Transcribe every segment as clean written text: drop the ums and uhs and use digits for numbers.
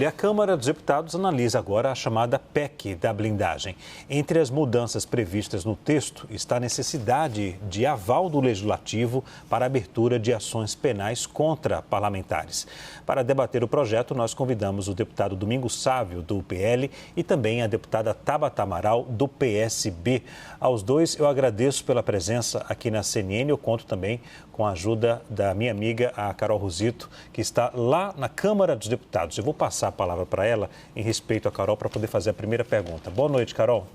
A Câmara dos Deputados analisa agora a chamada PEC da blindagem. Entre as mudanças previstas no texto está a necessidade de aval do Legislativo para a abertura de ações penais contra parlamentares. Para debater o projeto, nós convidamos o deputado Domingos Sávio, do PL, e também a deputada Tabata Amaral, do PSB. Aos dois, eu agradeço pela presença aqui na CNN. Eu conto também com a ajuda da minha amiga, a Carol Rosito, que está lá na Câmara dos Deputados. Eu vou passar a palavra para ela, em respeito a Carol, para poder fazer a primeira pergunta. Boa noite, Carol.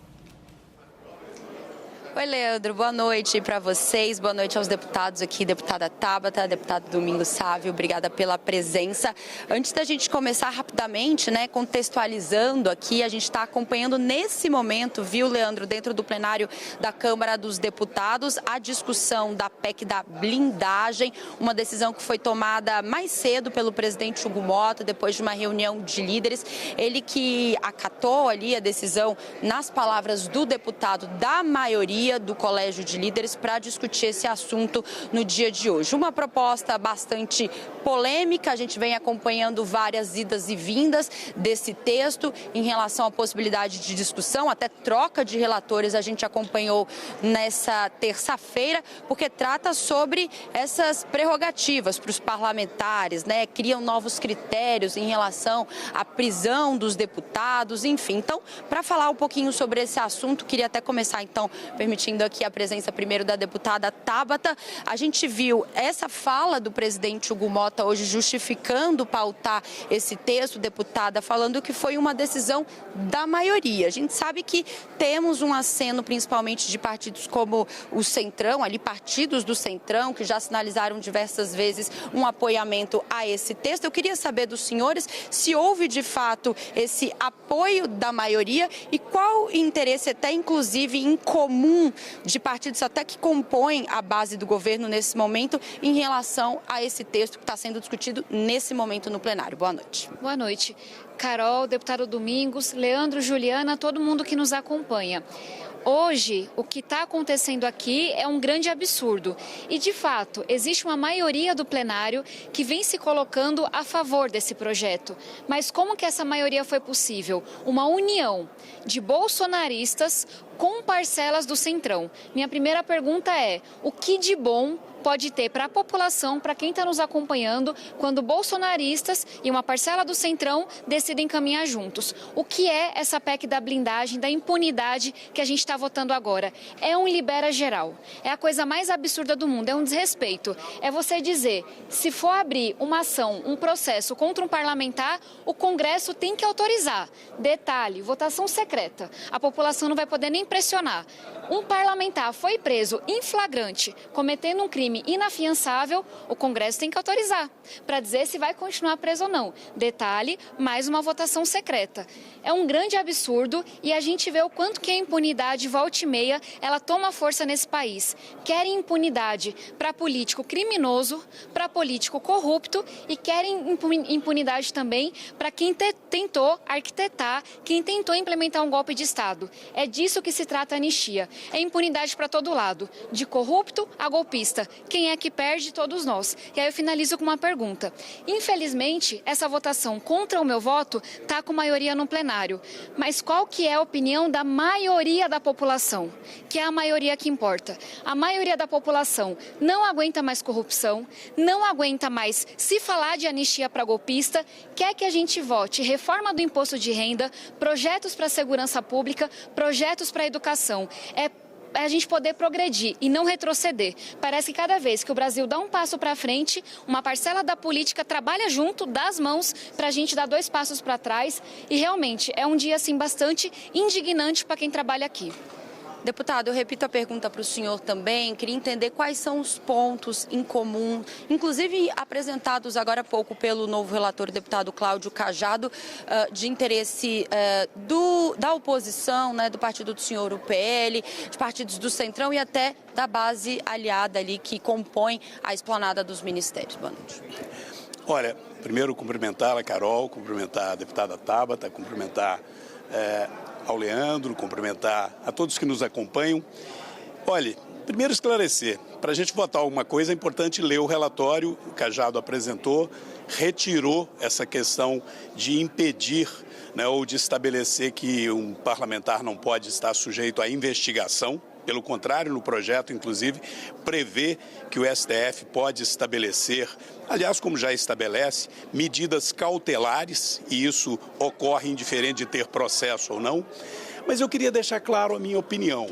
Oi, Leandro. Boa noite para vocês. Boa noite aos deputados aqui, deputada Tabata, deputado Domingos Sávio. Obrigada pela presença. Antes da gente começar rapidamente, contextualizando aqui, a gente está acompanhando nesse momento, viu, Leandro, dentro do plenário da Câmara dos Deputados, a discussão da PEC da blindagem, uma decisão que foi tomada mais cedo pelo presidente Hugo Motta, depois de uma reunião de líderes. Ele que acatou ali a decisão, nas palavras do deputado da maioria do Colégio de Líderes, para discutir esse assunto no dia de hoje. Uma proposta bastante polêmica, a gente vem acompanhando várias idas e vindas desse texto em relação à possibilidade de discussão, até troca de relatores a gente acompanhou nessa terça-feira, porque trata sobre essas prerrogativas para os parlamentares, criam novos critérios em relação à prisão dos deputados, enfim. Então, para falar um pouquinho sobre esse assunto, queria até começar, então, permitindo aqui a presença primeiro da deputada Tabata. A gente viu essa fala do presidente Hugo Motta hoje justificando pautar esse texto, deputada, falando que foi uma decisão da maioria. A gente sabe que temos um aceno principalmente de partidos como o Centrão, ali partidos do Centrão, que já sinalizaram diversas vezes um apoiamento a esse texto. Eu queria saber dos senhores se houve de fato esse apoio da maioria e qual interesse até inclusive em comum de partidos até que compõem a base do governo nesse momento em relação a esse texto que está sendo discutido nesse momento no plenário. Boa noite. Boa noite. Carol, deputado Domingos, Leandro, Juliana, todo mundo que nos acompanha. Hoje, o que está acontecendo aqui é um grande absurdo. E, de fato, existe uma maioria do plenário que vem se colocando a favor desse projeto. Mas como que essa maioria foi possível? Uma união de bolsonaristas com parcelas do Centrão. Minha primeira pergunta é: o que de bom pode ter para a população, para quem está nos acompanhando, quando bolsonaristas e uma parcela do Centrão decidem caminhar juntos? O que é essa PEC da blindagem, da impunidade que a gente está votando agora? É um libera geral. É a coisa mais absurda do mundo, é um desrespeito. É você dizer, se for abrir uma ação, um processo contra um parlamentar, o Congresso tem que autorizar. Detalhe, votação secreta. A população não vai poder nem pressionar. Um parlamentar foi preso em flagrante, cometendo um crime inafiançável, o Congresso tem que autorizar para dizer se vai continuar preso ou não. Detalhe, mais uma votação secreta. É um grande absurdo e a gente vê o quanto que a impunidade, volta e meia, ela toma força nesse país. Querem impunidade para político criminoso, para político corrupto e querem impunidade também para quem tentou arquitetar, quem tentou implementar um golpe de Estado. É disso que se trata a anistia. É impunidade para todo lado, de corrupto a golpista. Quem é que perde? Todos nós. E aí eu finalizo com uma pergunta. Infelizmente, essa votação contra o meu voto está com maioria no plenário. Mas qual que é a opinião da maioria da população? Que é a maioria que importa. A maioria da população não aguenta mais corrupção, não aguenta mais se falar de anistia para golpista, quer que a gente vote reforma do imposto de renda, projetos para a segurança pública, projetos para a educação. É a gente poder progredir e não retroceder. Parece que cada vez que o Brasil dá um passo para frente, uma parcela da política trabalha junto, dá as mãos para a gente dar 2 passos para trás. E realmente é um dia assim bastante indignante para quem trabalha aqui. Deputado, eu repito a pergunta para o senhor também. Queria entender quais são os pontos em comum, inclusive apresentados agora há pouco pelo novo relator, o deputado Cláudio Cajado, de interesse da oposição, do partido do senhor, o PL, de partidos do Centrão e até da base aliada ali que compõe a esplanada dos ministérios. Boa noite. Olha, primeiro cumprimentar a Carol, cumprimentar a deputada Tabata, cumprimentar ao Leandro, cumprimentar a todos que nos acompanham. Olha, primeiro esclarecer, para a gente votar alguma coisa é importante ler o relatório, o Cajado apresentou, retirou essa questão de impedir, né, ou de estabelecer que um parlamentar não pode estar sujeito à investigação. Pelo contrário, no projeto, inclusive, prevê que o STF pode estabelecer, aliás, como já estabelece, medidas cautelares, e isso ocorre indiferente de ter processo ou não. Mas eu queria deixar claro a minha opinião.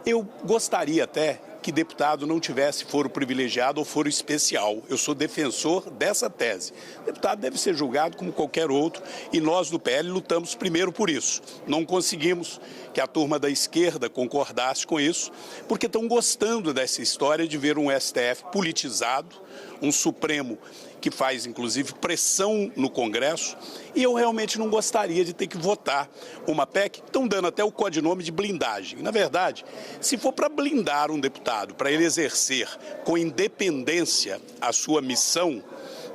Eu gostaria até que deputado não tivesse foro privilegiado ou foro especial. Eu sou defensor dessa tese. O deputado deve ser julgado como qualquer outro e nós do PL lutamos primeiro por isso. Não conseguimos que a turma da esquerda concordasse com isso, porque estão gostando dessa história de ver um STF politizado, um Supremo que faz, inclusive, pressão no Congresso, e eu realmente não gostaria de ter que votar uma PEC, estão dando até o codinome de blindagem. Na verdade, se for para blindar um deputado, para ele exercer com independência a sua missão,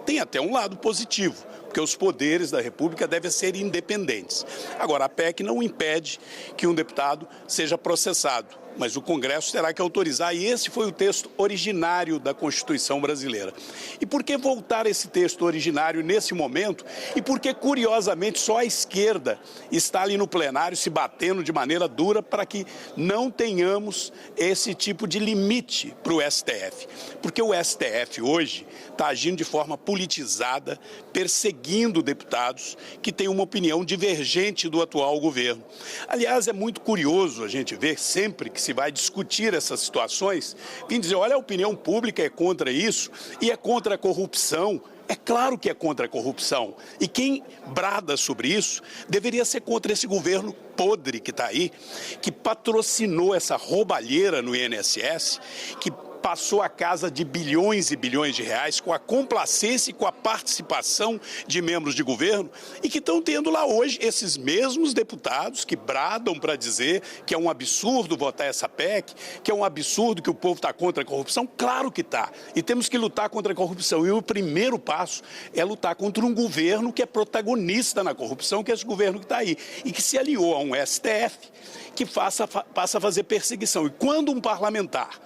tem até um lado positivo, porque os poderes da República devem ser independentes. Agora, a PEC não impede que um deputado seja processado, mas o Congresso terá que autorizar, e esse foi o texto originário da Constituição brasileira. E por que voltar esse texto originário nesse momento? E por que, curiosamente, só a esquerda está ali no plenário se batendo de maneira dura para que não tenhamos esse tipo de limite para o STF? Porque o STF hoje está agindo de forma politizada, perseguindo deputados que têm uma opinião divergente do atual governo. Aliás, é muito curioso a gente ver sempre que se vai discutir essas situações, vem dizer, olha, a opinião pública é contra isso e é contra a corrupção. É claro que é contra a corrupção. E quem brada sobre isso deveria ser contra esse governo podre que está aí, que patrocinou essa roubalheira no INSS, que passou a casa de bilhões e bilhões de reais com a complacência e com a participação de membros de governo e que estão tendo lá hoje esses mesmos deputados que bradam para dizer que é um absurdo votar essa PEC, que é um absurdo que o povo está contra a corrupção. Claro que está. E temos que lutar contra a corrupção. E o primeiro passo é lutar contra um governo que é protagonista na corrupção, que é esse governo que está aí. E que se aliou a um STF que passa a fazer perseguição. E quando um parlamentar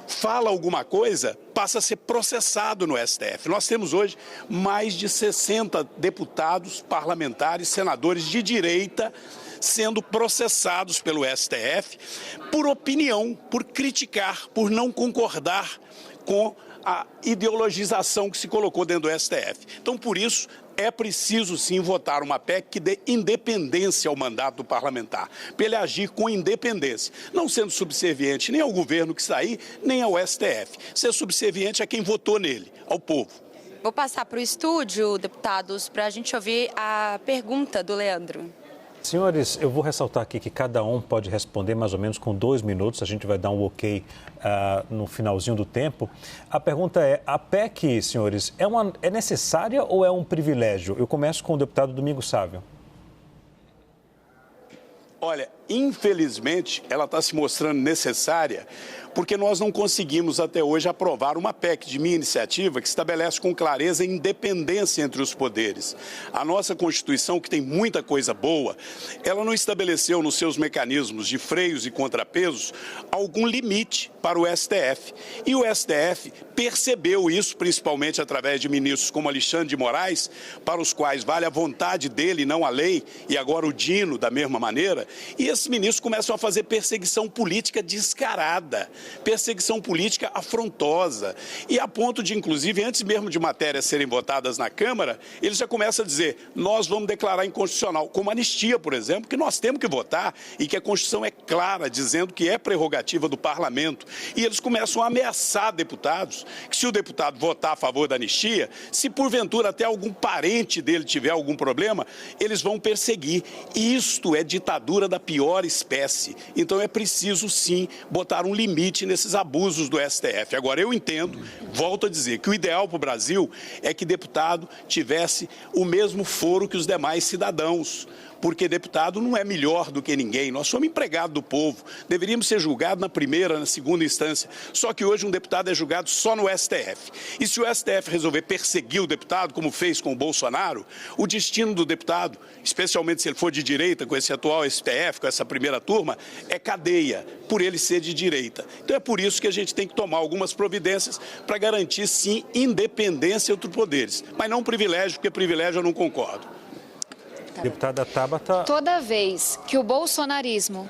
fala alguma coisa, passa a ser processado no STF. Nós temos hoje mais de 60 deputados, parlamentares, senadores de direita sendo processados pelo STF por opinião, por criticar, por não concordar com a ideologização que se colocou dentro do STF. Então, por isso, é preciso sim votar uma PEC que dê independência ao mandato do parlamentar, para ele agir com independência, não sendo subserviente nem ao governo que está aí, nem ao STF. Ser subserviente a quem votou nele, ao povo. Vou passar para o estúdio, deputados, para a gente ouvir a pergunta do Leandro. Senhores, eu vou ressaltar aqui que cada um pode responder mais ou menos com 2 minutos. A gente vai dar um ok no finalzinho do tempo. A pergunta é, a PEC, senhores, é necessária ou é um privilégio? Eu começo com o deputado Domingos Sávio. Olha, infelizmente, ela está se mostrando necessária porque nós não conseguimos até hoje aprovar uma PEC de minha iniciativa que estabelece com clareza a independência entre os poderes. A nossa Constituição, que tem muita coisa boa, ela não estabeleceu nos seus mecanismos de freios e contrapesos algum limite para o STF. E o STF percebeu isso, principalmente através de ministros como Alexandre de Moraes, para os quais vale a vontade dele, não a lei, e agora o Dino, da mesma maneira, e esses ministros começam a fazer perseguição política descarada, perseguição política afrontosa, e a ponto de, inclusive, antes mesmo de matérias serem votadas na Câmara, eles já começam a dizer, nós vamos declarar inconstitucional, como anistia, por exemplo, que nós temos que votar e que a Constituição é clara, dizendo que é prerrogativa do Parlamento. E eles começam a ameaçar deputados, que se o deputado votar a favor da anistia, se porventura até algum parente dele tiver algum problema, eles vão perseguir. Isto é ditadura da pior espécie. Então é preciso, sim, botar um limite nesses abusos do STF. Agora, eu entendo, volto a dizer, que o ideal para o Brasil é que deputado tivesse o mesmo foro que os demais cidadãos, porque deputado não é melhor do que ninguém. Nós somos empregados do povo, deveríamos ser julgados na primeira, na segunda instância. Só que hoje um deputado é julgado só no STF. E se o STF resolver perseguir o deputado, como fez com o Bolsonaro, o destino do deputado, especialmente se ele for de direita, com esse atual STF, com essa primeira turma, é cadeia, por ele ser de direita. Então é por isso que a gente tem que tomar algumas providências para garantir, sim, independência entre poderes. Mas não privilégio, porque privilégio eu não concordo. Deputada Tabata... Toda vez que o bolsonarismo...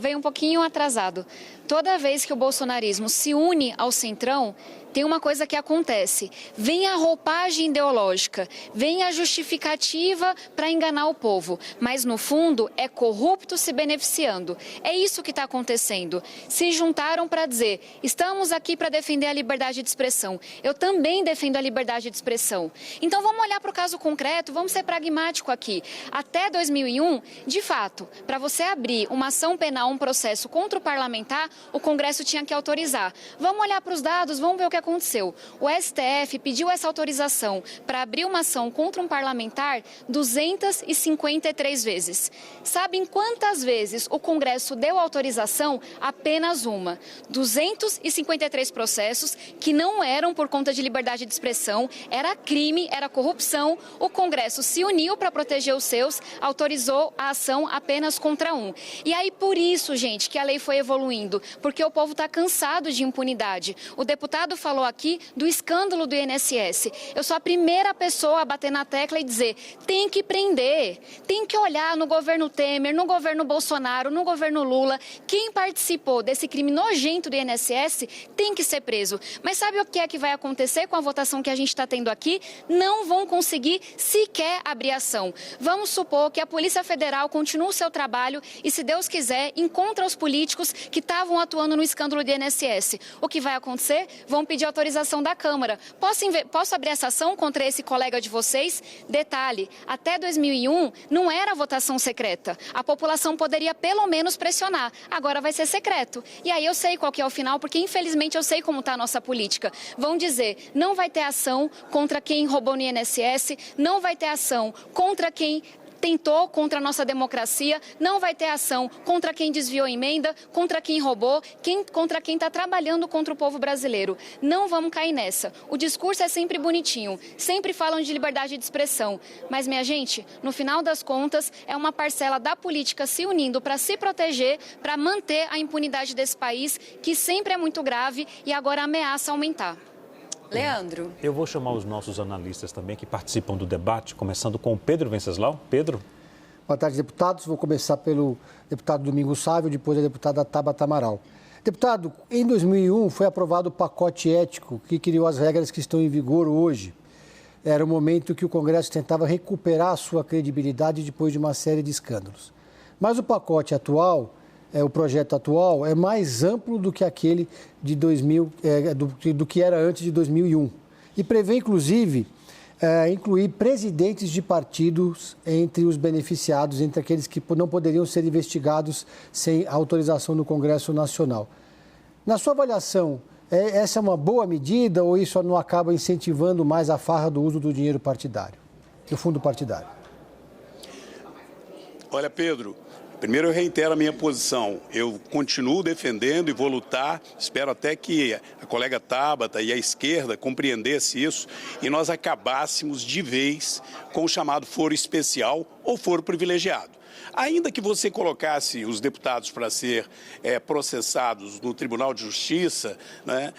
veio um pouquinho atrasado. Toda vez que o bolsonarismo se une ao Centrão, tem uma coisa que acontece. Vem a roupagem ideológica, vem a justificativa para enganar o povo. Mas, no fundo, é corrupto se beneficiando. É isso que está acontecendo. Se juntaram para dizer, estamos aqui para defender a liberdade de expressão. Eu também defendo a liberdade de expressão. Então, vamos olhar para o caso concreto, vamos ser pragmático aqui. Até 2001, de fato, para você abrir uma ação penal, um processo contra o parlamentar, o Congresso tinha que autorizar. Vamos olhar para os dados, vamos ver o que aconteceu. O STF pediu essa autorização para abrir uma ação contra um parlamentar 253 vezes. Sabem quantas vezes o Congresso deu autorização? Apenas uma. 253 processos que não eram por conta de liberdade de expressão, era crime, era corrupção. O Congresso se uniu para proteger os seus, autorizou a ação apenas contra um. E aí, por isso, gente, que a lei foi evoluindo, porque o povo está cansado de impunidade. O deputado falou aqui do escândalo do INSS. Eu sou a primeira pessoa a bater na tecla e dizer, tem que prender, tem que olhar no governo Temer, no governo Bolsonaro, no governo Lula, quem participou desse crime nojento do INSS tem que ser preso. Mas sabe o que é que vai acontecer com a votação que a gente está tendo aqui? Não vão conseguir sequer abrir ação. Vamos supor que a Polícia Federal continue o seu trabalho e, se Deus quiser, encontra os políticos que estavam atuando no escândalo do INSS. O que vai acontecer? Vão pedir autorização da Câmara. Posso abrir essa ação contra esse colega de vocês? Detalhe, até 2001 não era votação secreta. A população poderia pelo menos pressionar. Agora vai ser secreto. E aí eu sei qual que é o final, porque infelizmente eu sei como está a nossa política. Vão dizer, não vai ter ação contra quem roubou no INSS, não vai ter ação contra quem tentou contra a nossa democracia, não vai ter ação contra quem desviou emenda, contra quem roubou, contra quem está trabalhando contra o povo brasileiro. Não vamos cair nessa. O discurso é sempre bonitinho, sempre falam de liberdade de expressão. Mas, minha gente, no final das contas, é uma parcela da política se unindo para se proteger, para manter a impunidade desse país, que sempre é muito grave e agora ameaça aumentar. Leandro. Eu vou chamar os nossos analistas também que participam do debate, começando com o Pedro Venceslau. Pedro. Boa tarde, deputados. Vou começar pelo deputado Domingos Sávio, depois a deputada Tabata Amaral. Deputado, em 2001 foi aprovado o pacote ético que criou as regras que estão em vigor hoje. Era o momento que o Congresso tentava recuperar a sua credibilidade depois de uma série de escândalos. Mas o pacote atual, o projeto atual, é mais amplo do que aquele de 2000, do que era antes de 2001. E prevê, inclusive, incluir presidentes de partidos entre os beneficiados, entre aqueles que não poderiam ser investigados sem autorização do Congresso Nacional. Na sua avaliação, essa é uma boa medida ou isso não acaba incentivando mais a farra do uso do dinheiro partidário, do fundo partidário? Olha, Pedro, primeiro eu reitero a minha posição. Eu continuo defendendo e vou lutar. Espero até que a colega Tabata e a esquerda compreendesse isso e nós acabássemos de vez com o chamado foro especial ou foro privilegiado. Ainda que você colocasse os deputados para ser processados no Tribunal de Justiça, né,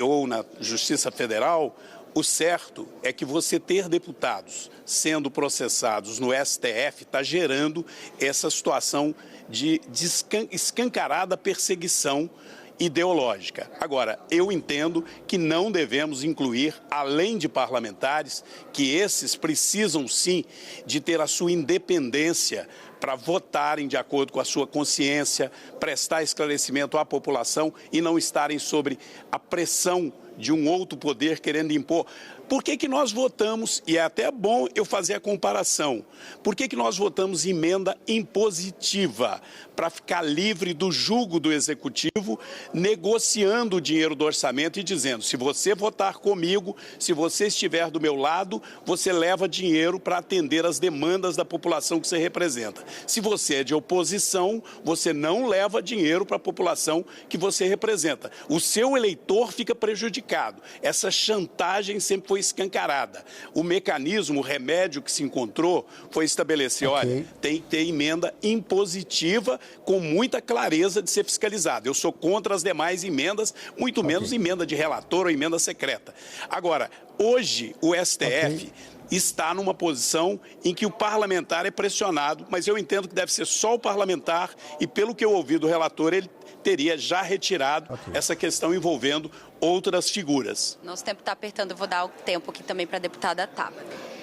ou na Justiça Federal, o certo é que você ter deputados sendo processados no STF está gerando essa situação de escancarada perseguição ideológica. Agora, eu entendo que não devemos incluir, além de parlamentares, que esses precisam sim de ter a sua independência para votarem de acordo com a sua consciência, prestar esclarecimento à população e não estarem sobre a pressão de um outro poder querendo impor. Por que nós votamos, e é até bom eu fazer a comparação, por que nós votamos emenda impositiva? Para ficar livre do jugo do Executivo, negociando o dinheiro do orçamento e dizendo, se você votar comigo, se você estiver do meu lado, você leva dinheiro para atender as demandas da população que você representa. Se você é de oposição, você não leva dinheiro para a população que você representa. O seu eleitor fica prejudicado. Essa chantagem sempre foi escancarada. O mecanismo, o remédio que se encontrou foi estabelecer, olha, tem que ter emenda impositiva com muita clareza de ser fiscalizada. Eu sou contra as demais emendas, muito menos emenda de relator ou emenda secreta. Agora, hoje o STF está numa posição em que o parlamentar é pressionado, mas eu entendo que deve ser só o parlamentar e, pelo que eu ouvi do relator, ele teria já retirado essa questão envolvendo outras figuras. Nosso tempo está apertando, eu vou dar o tempo aqui também para a deputada Tabata.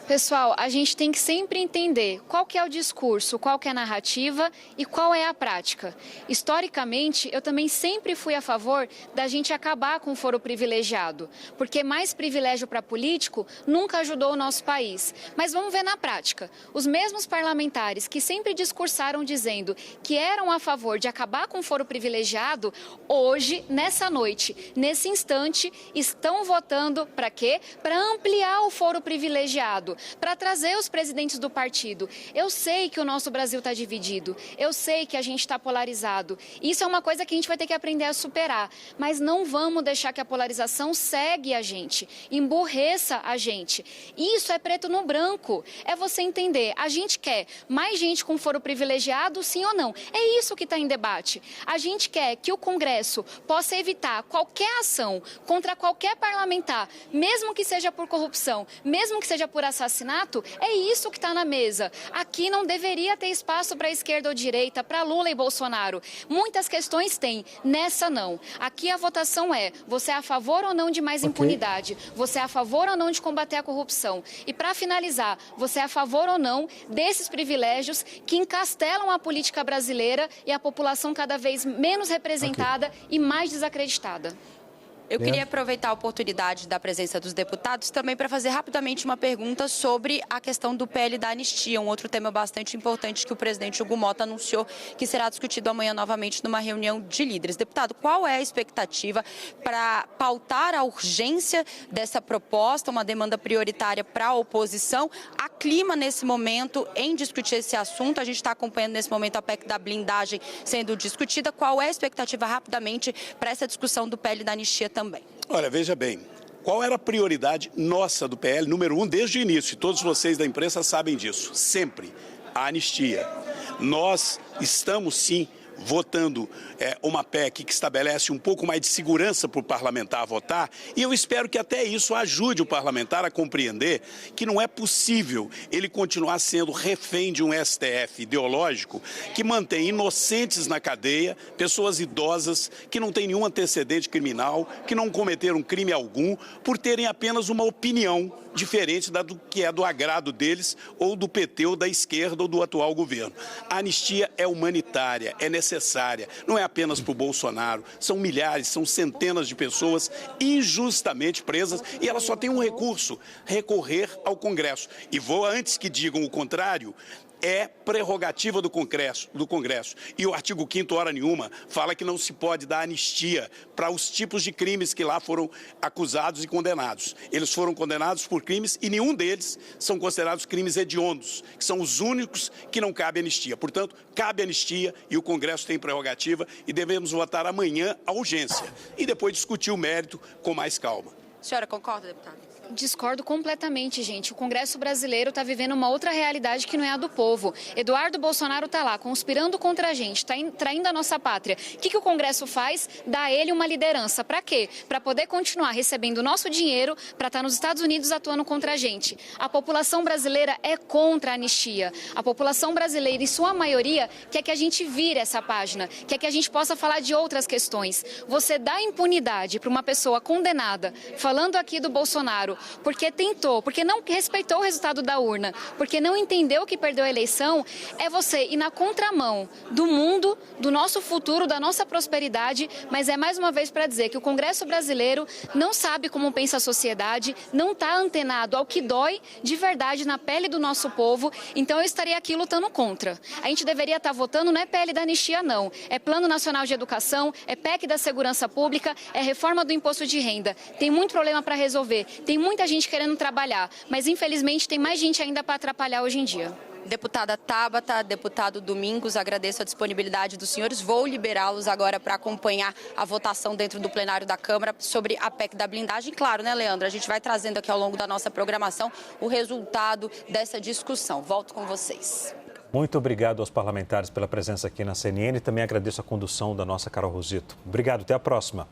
Pessoal, a gente tem que sempre entender qual que é o discurso, qual que é a narrativa e qual é a prática. Historicamente, eu também sempre fui a favor da gente acabar com o foro privilegiado, porque mais privilégio para político nunca ajudou o nosso país. Mas vamos ver na prática. Os mesmos parlamentares que sempre discursaram dizendo que eram a favor de acabar com o foro privilegiado, hoje, nessa noite, nesse instante, estão votando para quê? Para ampliar o foro privilegiado, para trazer os presidentes do partido. Eu sei que o nosso Brasil está dividido, eu sei que a gente está polarizado. Isso é uma coisa que a gente vai ter que aprender a superar, mas não vamos deixar que a polarização segue a gente, emburreça a gente. Isso é preto no branco, é você entender, a gente quer mais gente com foro privilegiado, sim ou não? É isso que está em debate. A gente quer que o Congresso possa evitar qualquer ação contra qualquer parlamentar, mesmo que seja por corrupção, mesmo que seja por assassinato, é isso que está na mesa. Aqui não deveria ter espaço para a esquerda ou direita, para Lula e Bolsonaro. Muitas questões tem, nessa não. Aqui a votação é, você é a favor ou não de mais impunidade? Você é a favor ou não de combater a corrupção? E para finalizar, você é a favor ou não desses privilégios que encastelam a política brasileira e a população cada vez menos representada e mais desacreditada? Eu queria aproveitar a oportunidade da presença dos deputados também para fazer rapidamente uma pergunta sobre a questão do PL da anistia, um outro tema bastante importante que o presidente Hugo Motta anunciou que será discutido amanhã novamente numa reunião de líderes. Deputado, qual é a expectativa para pautar a urgência dessa proposta, uma demanda prioritária para a oposição? Há clima nesse momento em discutir esse assunto? A gente está acompanhando nesse momento a PEC da blindagem sendo discutida. Qual é a expectativa rapidamente para essa discussão do PL da anistia também? Olha, veja bem, qual era a prioridade nossa do PL, número 1, desde o início? Todos vocês da imprensa sabem disso, sempre, a anistia. Nós estamos, sim, votando uma PEC que estabelece um pouco mais de segurança para o parlamentar votar, e eu espero que até isso ajude o parlamentar a compreender que não é possível ele continuar sendo refém de um STF ideológico que mantém inocentes na cadeia, pessoas idosas que não têm nenhum antecedente criminal, que não cometeram crime algum, por terem apenas uma opinião diferente do que é do agrado deles, ou do PT, ou da esquerda, ou do atual governo. A anistia é humanitária, é necessária, não é apenas para o Bolsonaro, são milhares, são centenas de pessoas injustamente presas e ela só tem um recurso, recorrer ao Congresso. E vou, antes que digam o contrário, é prerrogativa do Congresso. E o artigo 5º, hora nenhuma, fala que não se pode dar anistia para os tipos de crimes que lá foram acusados e condenados. Eles foram condenados por crimes e nenhum deles são considerados crimes hediondos, que são os únicos que não cabe anistia. Portanto, cabe anistia e o Congresso tem prerrogativa e devemos votar amanhã a urgência e depois discutir o mérito com mais calma. A senhora concorda, deputada? Discordo completamente, gente. O Congresso brasileiro está vivendo uma outra realidade que não é a do povo. Eduardo Bolsonaro está lá conspirando contra a gente, está traindo a nossa pátria. O que o Congresso faz? Dá a ele uma liderança. Para quê? Para poder continuar recebendo o nosso dinheiro para estar nos Estados Unidos atuando contra a gente. A população brasileira é contra a anistia. A população brasileira, em sua maioria, quer que a gente vire essa página, quer que a gente possa falar de outras questões. Você dá impunidade para uma pessoa condenada, falando aqui do Bolsonaro, porque tentou, porque não respeitou o resultado da urna, porque não entendeu que perdeu a eleição, é você ir na contramão do mundo, do nosso futuro, da nossa prosperidade, mas é mais uma vez para dizer que o Congresso brasileiro não sabe como pensa a sociedade, não está antenado ao que dói de verdade na pele do nosso povo, então eu estaria aqui lutando contra. A gente deveria estar votando, não é PL da anistia não, é Plano Nacional de Educação, é PEC da Segurança Pública, é reforma do imposto de renda. Tem muito problema para resolver, tem muita gente querendo trabalhar, mas infelizmente tem mais gente ainda para atrapalhar hoje em dia. Deputada Tabata, deputado Domingos, agradeço a disponibilidade dos senhores. Vou liberá-los agora para acompanhar a votação dentro do plenário da Câmara sobre a PEC da blindagem. Claro, né, Leandro? A gente vai trazendo aqui ao longo da nossa programação o resultado dessa discussão. Volto com vocês. Muito obrigado aos parlamentares pela presença aqui na CNN e também agradeço a condução da nossa Carol Rosito. Obrigado, até a próxima.